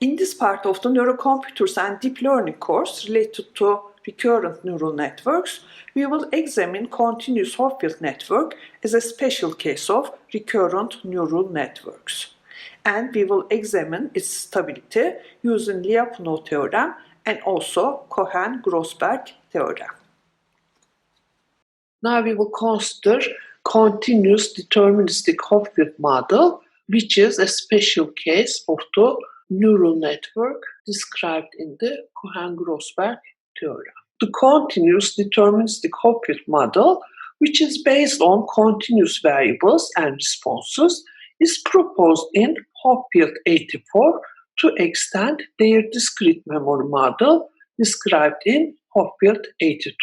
In this part of the Neurocomputers and Deep Learning course related to recurrent neural networks, we will examine continuous Hopfield network as a special case of recurrent neural networks. And we will examine its stability using Lyapunov theorem and also Cohen-Grossberg theorem. Now we will consider continuous deterministic Hopfield model, which is a special case of the neural network described in the Cohen-Grossberg theorem. The continuous deterministic Hopfield model, which is based on continuous variables and responses, is proposed in Hopfield 84 to extend their discrete memory model described in Hopfield 82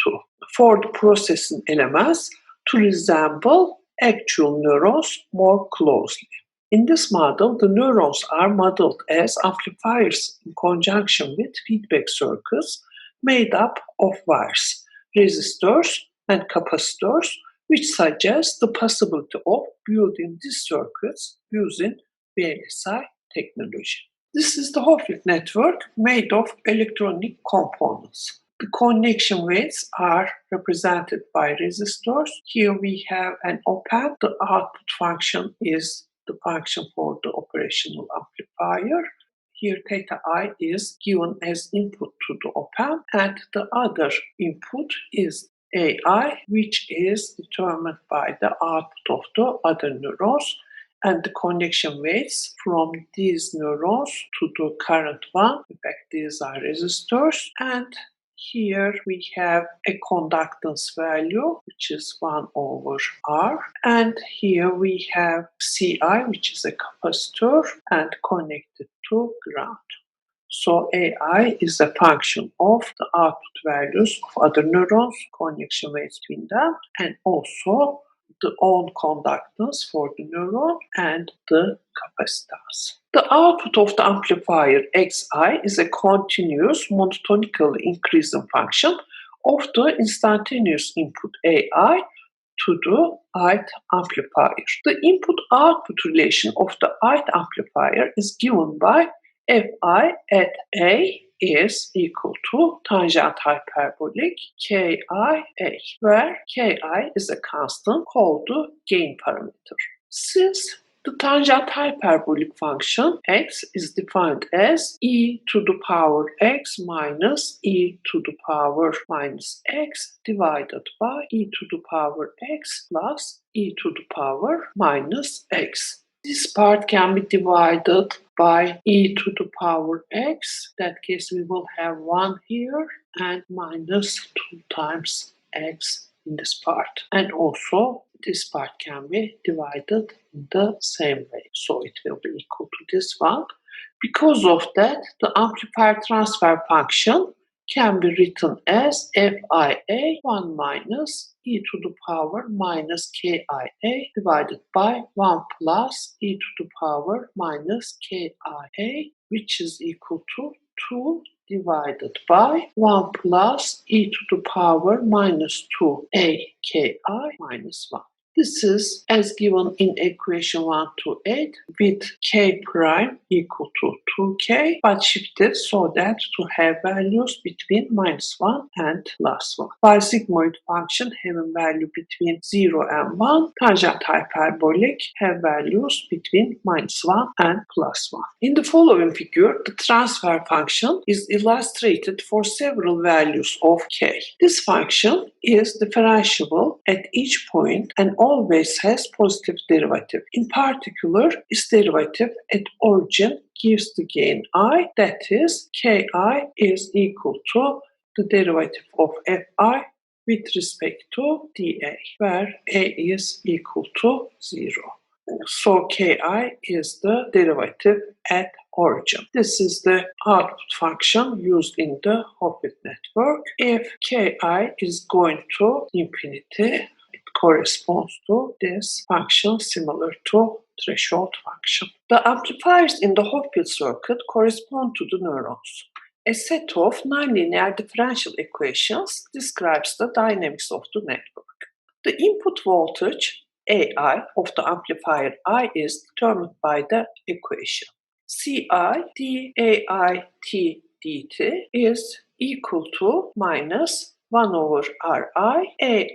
for the processing elements to resemble actual neurons more closely. In this model, the neurons are modeled as amplifiers in conjunction with feedback circuits made up of wires, resistors, and capacitors, which suggests the possibility of building these circuits using VLSI technology. This is the Hopfield network made of electronic components. The connection weights are represented by resistors. Here we have an op-amp. The output function is the function for the operational amplifier. Here theta I is given as input to the op-amp, and the other input is AI, which is determined by the output of the other neurons, and the connection weights from these neurons to the current one. In fact, these are resistors, and here we have a conductance value, which is 1 over R. And here we have Ci, which is a capacitor and connected to ground. So AI is a function of the output values of other neurons, connection weights between them, and also the own conductance for the neuron and the capacitance. The output of the amplifier Xi is a continuous monotonically increasing function of the instantaneous input AI to the ith amplifier. The input-output relation of the ith amplifier is given by Fi at A is equal to tangent hyperbolic Ki A, where Ki is a constant called the gain parameter. Since the tangent hyperbolic function x is defined as e to the power x minus e to the power minus x divided by e to the power x plus e to the power minus x. This part can be divided by e to the power x. In that case, we will have 1 here and minus 2 times x in this part. And also, this part can be divided in the same way. So it will be equal to this one. Because of that, the amplifier transfer function can be written as Fia 1 minus e to the power minus Kia divided by 1 plus e to the power minus Kia, which is equal to 2 divided by 1 plus e to the power minus 2 Aki minus 1. This is as given in equation 1 to 8 with k prime equal to 2k, but shifted so that to have values between minus 1 and plus 1. By sigmoid function having value between 0 and 1, tangent hyperbolic have values between minus 1 and plus 1. In the following figure, the transfer function is illustrated for several values of k. This function is differentiable at each point and always has positive derivative. In particular, its derivative at origin gives the gain I, that is, Ki is equal to the derivative of Fi with respect to dA, where A is equal to 0. So Ki is the derivative at origin. This is the output function used in the Hopfield network. If Ki is going to infinity, corresponds to this function similar to threshold function. The amplifiers in the Hopfield circuit correspond to the neurons. A set of nonlinear differential equations describes the dynamics of the network. The input voltage AI of the amplifier I is determined by the equation. Ci dAit dt is equal to minus 1 over Ri Ait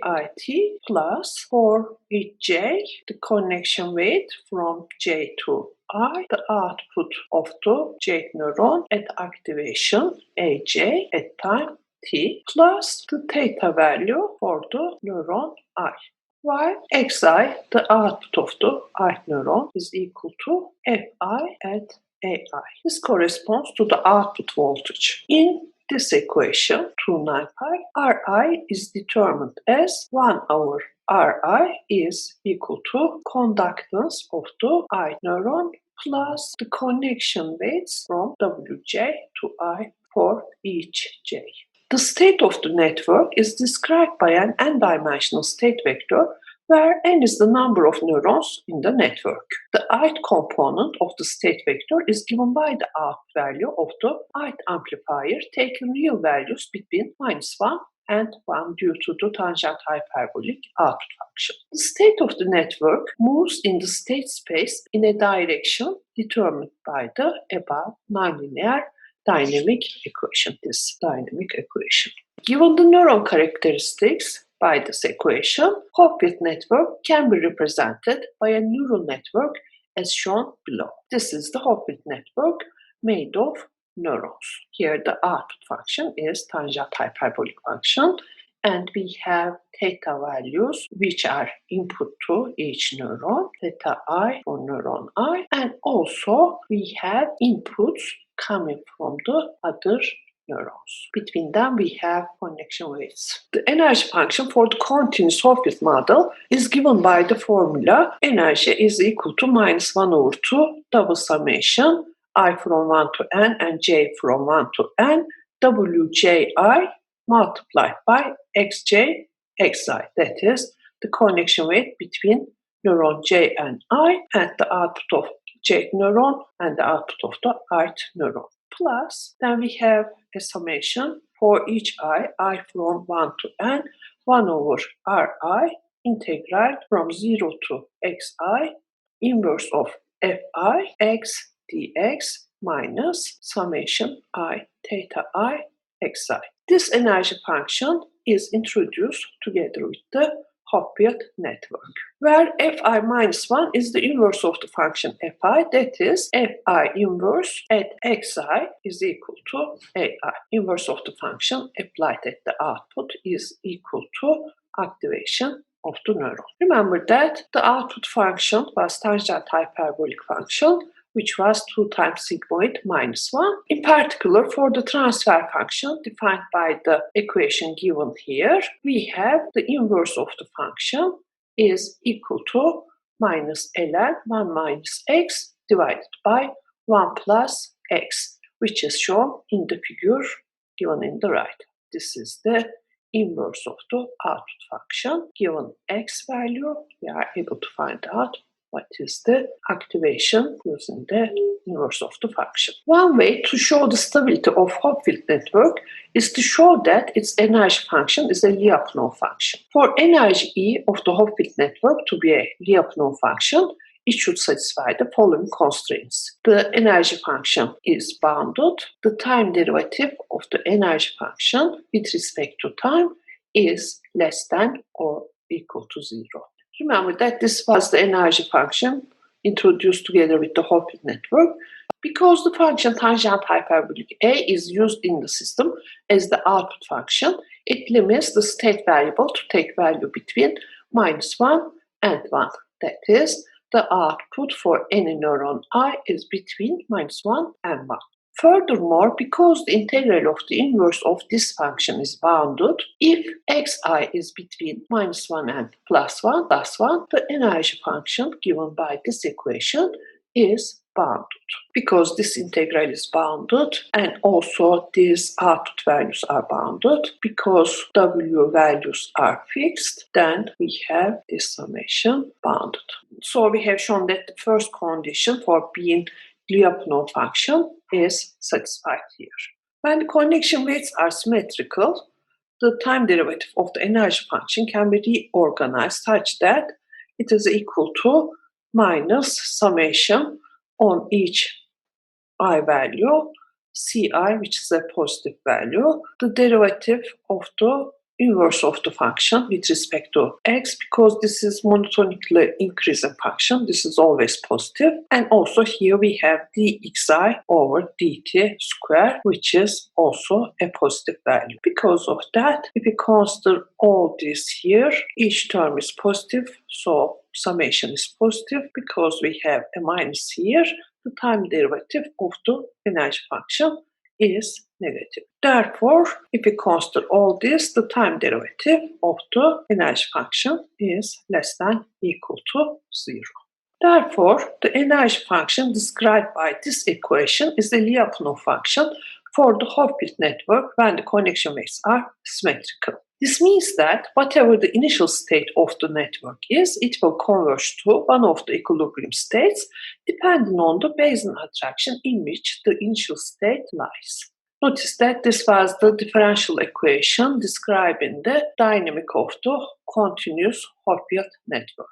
plus for each j, the connection weight from j to I, the output of the j neuron at activation Aj at time t, plus the theta value for the neuron I. While xi, the output of the ith neuron, is equal to fi at ai. This corresponds to the output voltage. In this equation, 2 pi, Ri is determined as 1 over Ri is equal to conductance of the ith neuron plus the connection weights from Wj to I for each j. The state of the network is described by an n-dimensional state vector where n is the number of neurons in the network. The ith component of the state vector is given by the output value of the ith amplifier taking real values between -1 and 1 due to the tangent hyperbolic output function. The state of the network moves in the state space in a direction determined by the above nonlinear dynamic equation, this dynamic equation. Given the neuron characteristics by this equation, Hopfield network can be represented by a neural network as shown below. This is the Hopfield network made of neurons. Here the output function is tangent hyperbolic function, and we have theta values which are input to each neuron, theta I for neuron I, and also we have inputs coming from the other neurons. Between them we have connection weights. The energy function for the continuous Hopfield model is given by the formula energy is equal to -1 over 2 double summation I from 1 to n and j from 1 to n wji multiplied by xj xi. That is the connection weight between neuron j and I and the output of j neuron and the output of the ith neuron. Plus, then we have a summation for each I from 1 to n, 1 over Ri integral from 0 to xi inverse of fi x dx minus summation I theta I xi. This energy function is introduced together with the Hopfield network, where fi minus 1 is the inverse of the function fi, that is fi inverse at xi is equal to ai. Inverse of the function applied at the output is equal to activation of the neuron. Remember that the output function was tangent hyperbolic function, which was 2 times sigmoid minus 1. In particular, for the transfer function defined by the equation given here, we have the inverse of the function is equal to minus ln 1 minus x divided by 1 plus x, which is shown in the figure given in the right. This is the inverse of the output function. Given x value, we are able to find out what is the activation using the inverse of the function. One way to show the stability of Hopfield network is to show that its energy function is a Lyapunov function. For energy E of the Hopfield network to be a Lyapunov function, it should satisfy the following constraints. The energy function is bounded. The time derivative of the energy function with respect to time is less than or equal to 0. Remember that this was the energy function introduced together with the Hopfield network. Because the function tangent hyperbolic A is used in the system as the output function, it limits the state variable to take value between -1 and 1. That is, the output for any neuron I is between -1 and 1. Furthermore, because the integral of the inverse of this function is bounded, if xi is between -1 and +1, the energy function given by this equation is bounded. Because this integral is bounded and also these output values are bounded, because w values are fixed, then we have this summation bounded. So we have shown that the first condition for being Lyapunov function is satisfied here. When the connection weights are symmetrical, the time derivative of the energy function can be reorganized such that it is equal to minus summation on each I value, Ci, which is a positive value, the derivative of the inverse of the function with respect to x, because this is monotonically increasing function, this is always positive. And also here we have dxi over dt square, which is also a positive value. Because of that, if we consider all this here, each term is positive, so summation is positive. Because we have a minus here, the time derivative of the energy function is negative. Therefore, if we consider all this, the time derivative of the energy function is less than equal to 0. Therefore, the energy function described by this equation is the Lyapunov function for the Hopfield network when the connection waves are symmetrical. This means that whatever the initial state of the network is, it will converge to one of the equilibrium states depending on the Bayesian attraction in which the initial state lies. Notice that this was the differential equation describing the dynamic of the continuous Hopfield network.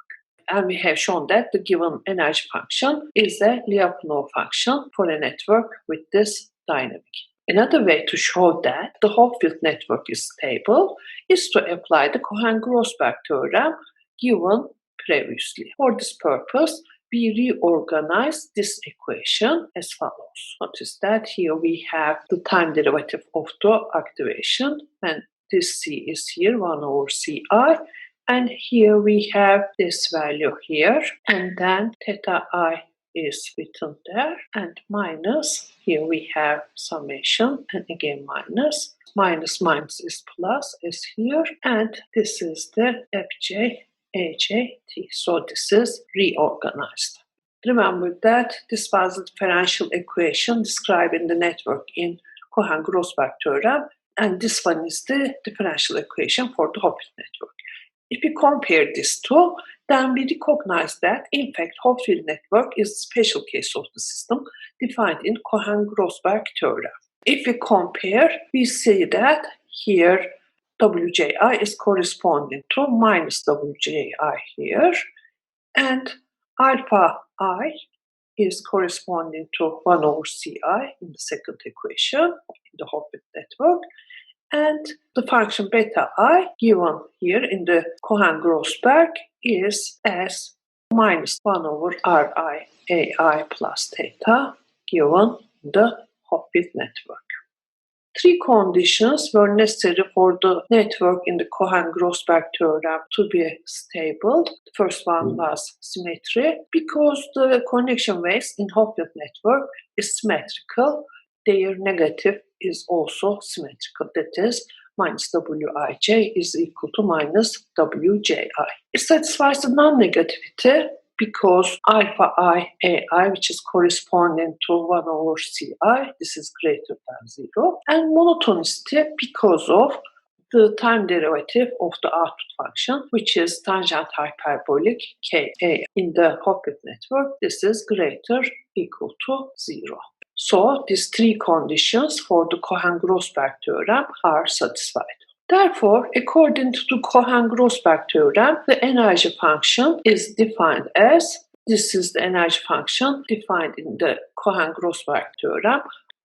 And we have shown that the given energy function is a Lyapunov function for a network with this dynamic. Another way to show that the Hopfield network is stable is to apply the Cohen-Grossberg theorem given previously. For this purpose, we reorganize this equation as follows. Notice that here we have the time derivative of the activation, and this C is here, 1 over Ci. And here we have this value here, and then theta I is written there, and minus, here we have summation, and again minus. Minus minus is plus as here, and this is the Fj, Aj, T. So this is reorganized. Remember that this was the differential equation describing the network in Cohen-Grossberg theorem, and this one is the differential equation for the Hopfield network. If we compare these two, then we recognize that, in fact, Hopfield network is a special case of the system defined in Cohen-Grossberg theorem. If we compare, we see that here Wji is corresponding to minus Wji here, and alpha I is corresponding to 1 over Ci in the second equation in the Hopfield network. And the function beta I given here in the Cohen-Grossberg is as minus 1 over Ri Ai plus theta given in the Hopfield network. Three conditions were necessary for the network in the Cohen-Grossberg theorem to be stable. The first one was symmetry. Because the connection waves in Hopfield network is symmetrical, their negative is also symmetrical. That is, minus Wij is equal to minus Wji. It satisfies the non-negativity because alpha I Ai, which is corresponding to 1 over Ci, this is greater than 0. And monotonicity because of the time derivative of the output function, which is tangent hyperbolic Ka. In the Hopfield network, this is greater equal to 0. So these three conditions for the Cohen-Grossberg theorem are satisfied. Therefore, according to the Cohen-Grossberg theorem, the energy function is defined as, this is the energy function defined in the Cohen-Grossberg theorem.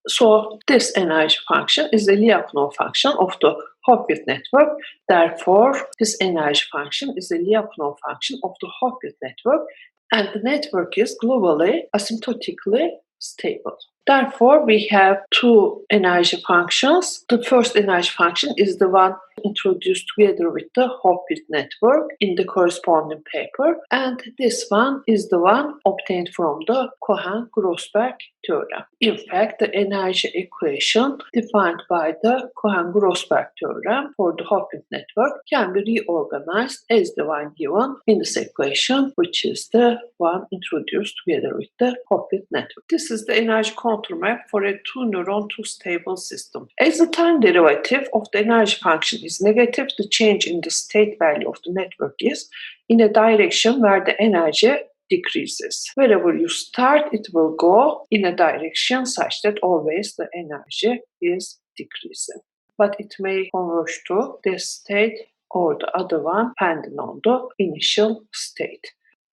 So this energy function is the Lyapunov function of the Hopfield network. Therefore, this energy function is the Lyapunov function of the Hopfield network, and the network is globally asymptotically stable. Therefore, we have two energy functions. The first energy function is the one introduced together with the Hopfield network in the corresponding paper, and this one is the one obtained from the Cohen-Grossberg theorem. In fact, the energy equation defined by the Cohen-Grossberg theorem for the Hopfield network can be reorganized as the one given in this equation, which is the one introduced together with the Hopfield network. This is the energy contour map for a two-neuron, two-stable system. As the time derivative of the energy function is negative, the change in the state value of the network is in a direction where the energy decreases. Wherever you start, it will go in a direction such that always the energy is decreasing. But it may converge to this state or the other one depending on the initial state.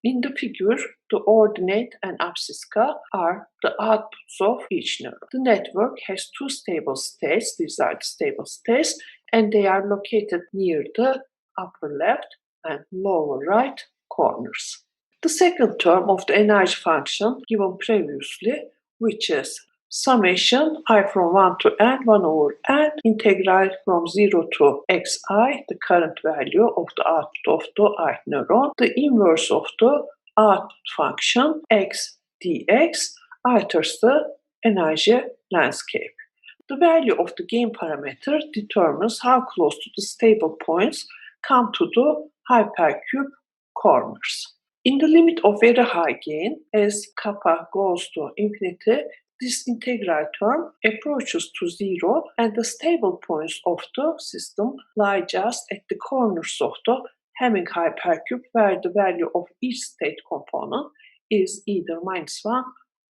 In the figure, the ordinate and abscissa are the outputs of each neuron. The network has two stable states. These are the stable states, and they are located near the upper left and lower right corners. The second term of the energy function given previously, which is summation I from 1 to n, 1 over n, integral from 0 to xi, the current value of the output of the ith neuron, the inverse of the output function x dx alters the energy landscape. The value of the gain parameter determines how close to the stable points come to the hypercube corners. In the limit of very high gain, as kappa goes to infinity, this integral term approaches to zero, and the stable points of the system lie just at the corners of the Hamming hypercube, where the value of each state component is either -1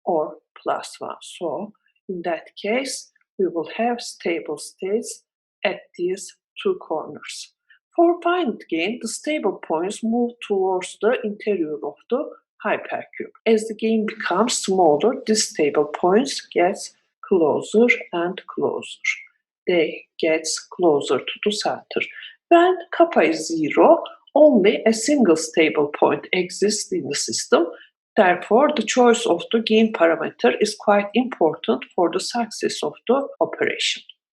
or +1. So, in that case, we will have stable states at these two corners. For finite gain, the stable points move towards the interior of the hypercube. As the gain becomes smaller, these stable points get closer and closer. They get closer to the center. When kappa is 0, only a single stable point exists in the system. Therefore, the choice of the gain parameter is quite important for the success of the operation.